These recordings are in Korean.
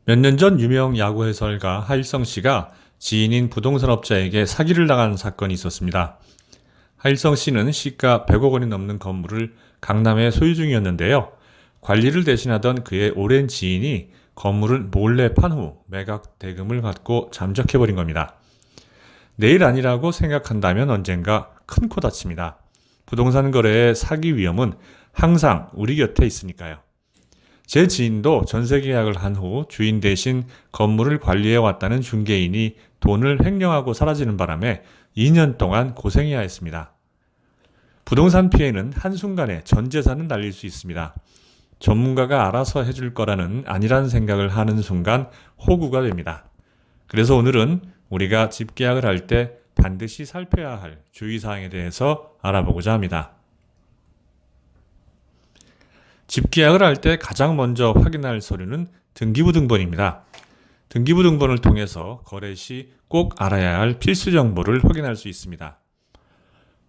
몇 년 전 유명 야구 해설가 하일성 씨가 지인인 부동산 업자에게 사기를 당한 사건이 있었습니다. 하일성 씨는 시가 100억 원이 넘는 건물을 강남에 소유 중이었는데요. 관리를 대신하던 그의 오랜 지인이 건물을 몰래 판 후 매각 대금을 받고 잠적해버린 겁니다. 내일 아니라고 생각한다면 언젠가 큰 코 다칩니다. 부동산 거래의 사기 위험은 항상 우리 곁에 있으니까요. 제 지인도 전세 계약을 한 후 주인 대신 건물을 관리해 왔다는 중개인이 돈을 횡령하고 사라지는 바람에 2년 동안 고생해야 했습니다. 부동산 피해는 한순간에 전 재산을 날릴 수 있습니다. 전문가가 알아서 해줄 거라는 아니란 생각을 하는 순간 호구가 됩니다. 그래서 오늘은 우리가 집 계약을 할 때 반드시 살펴야 할 주의사항에 대해서 알아보고자 합니다. 집 계약을 할 때 가장 먼저 확인할 서류는 등기부등본입니다. 등기부등본을 통해서 거래 시 꼭 알아야 할 필수 정보를 확인할 수 있습니다.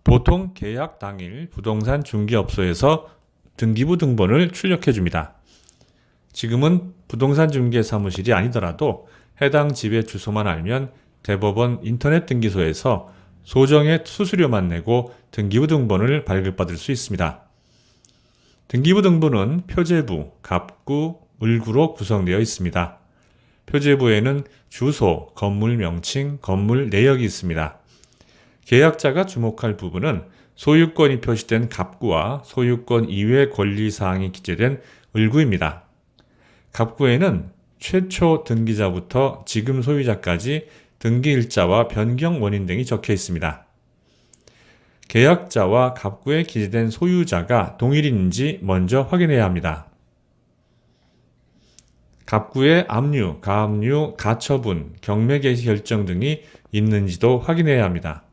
보통 계약 당일 부동산 중개업소에서 등기부등본을 출력해 줍니다. 지금은 부동산 중개 사무실이 아니더라도 해당 집의 주소만 알면 대법원 인터넷 등기소에서 소정의 수수료만 내고 등기부등본을 발급받을 수 있습니다. 등기부등본은 표제부, 갑구, 을구로 구성되어 있습니다. 표제부에는 주소, 건물 명칭, 건물 내역이 있습니다. 계약자가 주목할 부분은 소유권이 표시된 갑구와 소유권 이외 권리사항이 기재된 을구입니다. 갑구에는 최초 등기자부터 지금 소유자까지 등기일자와 변경 원인 등이 적혀 있습니다. 계약자와 갑구에 기재된 소유자가 동일인지 먼저 확인해야 합니다. 갑구에 압류, 가압류, 가처분, 경매 개시 결정 등이 있는지도 확인해야 합니다.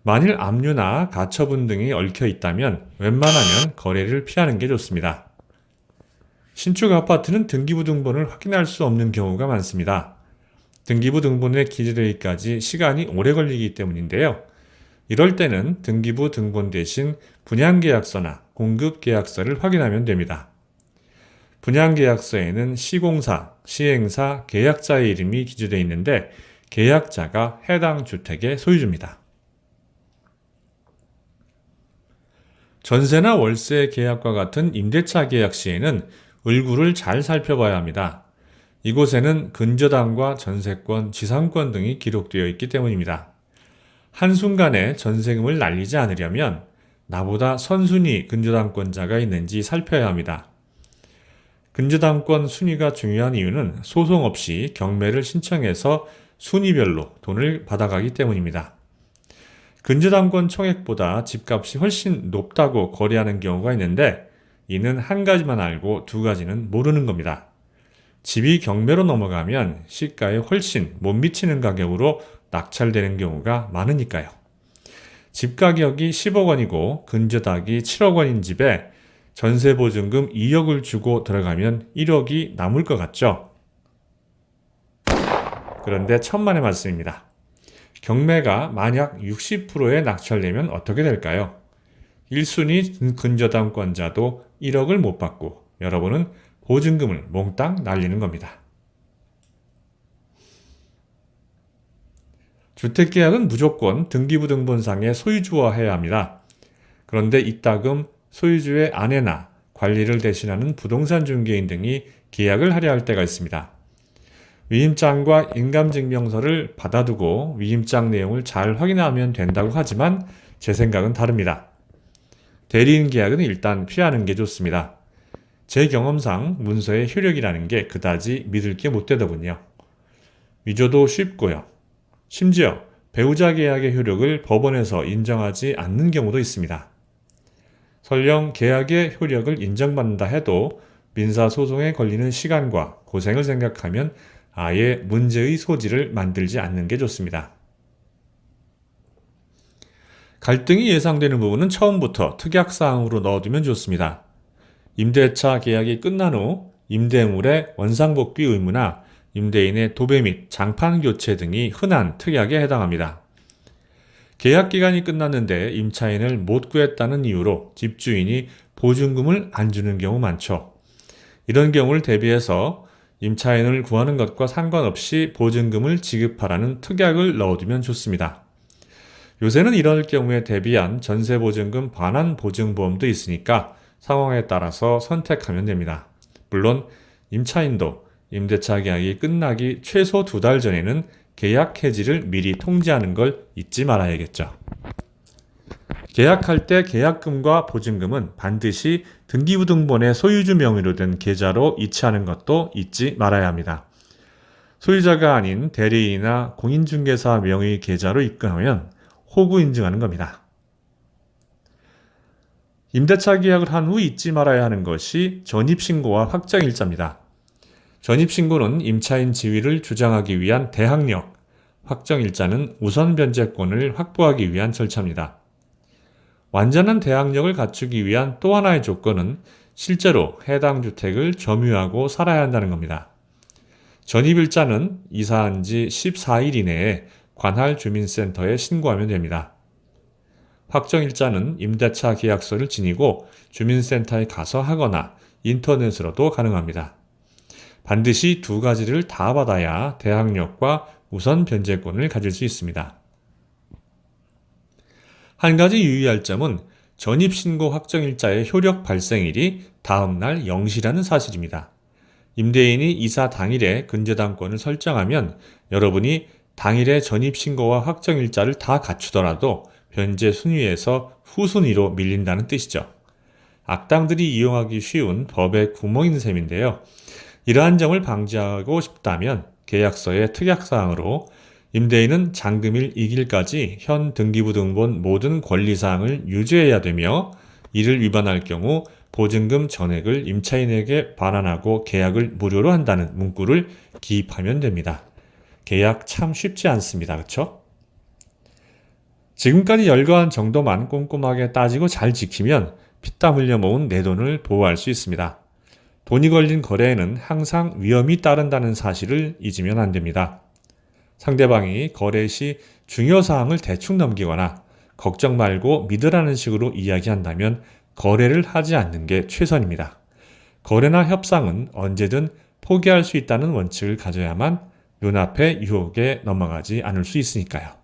만일 압류나 가처분 등이 얽혀 있다면 웬만하면 거래를 피하는 게 좋습니다. 신축 아파트는 등기부등본을 확인할 수 없는 경우가 많습니다. 등기부등본에 기재되기까지 시간이 오래 걸리기 때문인데요. 이럴 때는 등기부등본 대신 분양계약서나 공급계약서를 확인하면 됩니다. 분양계약서에는 시공사, 시행사, 계약자의 이름이 기재되어 있는데 계약자가 해당 주택의 소유주입니다. 전세나 월세 계약과 같은 임대차 계약 시에는 을구를 잘 살펴봐야 합니다. 이곳에는 근저당과 전세권, 지상권 등이 기록되어 있기 때문입니다. 한순간에 전세금을 날리지 않으려면 나보다 선순위 근저당권자가 있는지 살펴야 합니다. 근저당권 순위가 중요한 이유는 소송 없이 경매를 신청해서 순위별로 돈을 받아가기 때문입니다. 근저당권 총액보다 집값이 훨씬 높다고 거래하는 경우가 있는데 이는 한 가지만 알고 두 가지는 모르는 겁니다. 집이 경매로 넘어가면 시가에 훨씬 못 미치는 가격으로 낙찰되는 경우가 많으니까요. 집 가격이 10억 원이고 근저당이 7억 원인 집에 전세보증금 2억을 주고 들어가면 1억이 남을 것 같죠? 그런데 천만의 말씀입니다. 경매가 만약 60%에 낙찰되면 어떻게 될까요? 1순위 근저당권자도 1억을 못 받고 여러분은 보증금을 몽땅 날리는 겁니다. 주택계약은 무조건 등기부등본상의 소유주와 해야 합니다. 그런데 이따금 소유주의 아내나 관리를 대신하는 부동산 중개인 등이 계약을 하려 할 때가 있습니다. 위임장과 인감증명서를 받아두고 위임장 내용을 잘 확인하면 된다고 하지만 제 생각은 다릅니다. 대리인 계약은 일단 피하는 게 좋습니다. 제 경험상 문서의 효력이라는 게 그다지 믿을 게 못 되더군요. 위조도 쉽고요. 심지어 배우자 계약의 효력을 법원에서 인정하지 않는 경우도 있습니다. 설령 계약의 효력을 인정받는다 해도 민사소송에 걸리는 시간과 고생을 생각하면 아예 문제의 소지를 만들지 않는 게 좋습니다. 갈등이 예상되는 부분은 처음부터 특약사항으로 넣어두면 좋습니다. 임대차 계약이 끝난 후 임대물의 원상복귀 의무나 임대인의 도배 및 장판 교체 등이 흔한 특약에 해당합니다. 계약 기간이 끝났는데 임차인을 못 구했다는 이유로 집주인이 보증금을 안 주는 경우 많죠. 이런 경우를 대비해서 임차인을 구하는 것과 상관없이 보증금을 지급하라는 특약을 넣어두면 좋습니다. 요새는 이럴 경우에 대비한 전세보증금 반환 보증보험도 있으니까 상황에 따라서 선택하면 됩니다. 물론 임차인도 임대차 계약이 끝나기 최소 2달 전에는 계약 해지를 미리 통지하는 걸 잊지 말아야겠죠. 계약할 때 계약금과 보증금은 반드시 등기부등본의 소유주 명의로 된 계좌로 이체하는 것도 잊지 말아야 합니다. 소유자가 아닌 대리인이나 공인중개사 명의 계좌로 입금하면 호구 인증하는 겁니다. 임대차 계약을 한 후 잊지 말아야 하는 것이 전입신고와 확정일자입니다. 전입신고는 임차인 지위를 주장하기 위한 대항력, 확정일자는 우선 변제권을 확보하기 위한 절차입니다. 완전한 대항력을 갖추기 위한 또 하나의 조건은 실제로 해당 주택을 점유하고 살아야 한다는 겁니다. 전입일자는 이사한 지 14일 이내에 관할 주민센터에 신고하면 됩니다. 확정일자는 임대차 계약서를 지니고 주민센터에 가서 하거나 인터넷으로도 가능합니다. 반드시 2가지를 다 받아야 대항력과 우선 변제권을 가질 수 있습니다. 한 가지 유의할 점은 전입신고 확정일자의 효력 발생일이 다음날 0시라는 사실입니다. 임대인이 이사 당일에 근저당권을 설정하면 여러분이 당일에 전입신고와 확정일자를 다 갖추더라도 현재 순위에서 후순위로 밀린다는 뜻이죠. 악당들이 이용하기 쉬운 법의 구멍인 셈인데요. 이러한 점을 방지하고 싶다면 계약서의 특약사항으로 임대인은 잔금일 2일까지 현 등기부등본 모든 권리사항을 유지해야 되며 이를 위반할 경우 보증금 전액을 임차인에게 반환하고 계약을 무료로 한다는 문구를 기입하면 됩니다. 계약 참 쉽지 않습니다. 그렇죠? 지금까지 열거한 정도만 꼼꼼하게 따지고 잘 지키면 피땀 흘려 모은 내 돈을 보호할 수 있습니다. 돈이 걸린 거래에는 항상 위험이 따른다는 사실을 잊으면 안 됩니다. 상대방이 거래 시 중요 사항을 대충 넘기거나 걱정 말고 믿으라는 식으로 이야기한다면 거래를 하지 않는 게 최선입니다. 거래나 협상은 언제든 포기할 수 있다는 원칙을 가져야만 눈앞의 유혹에 넘어가지 않을 수 있으니까요.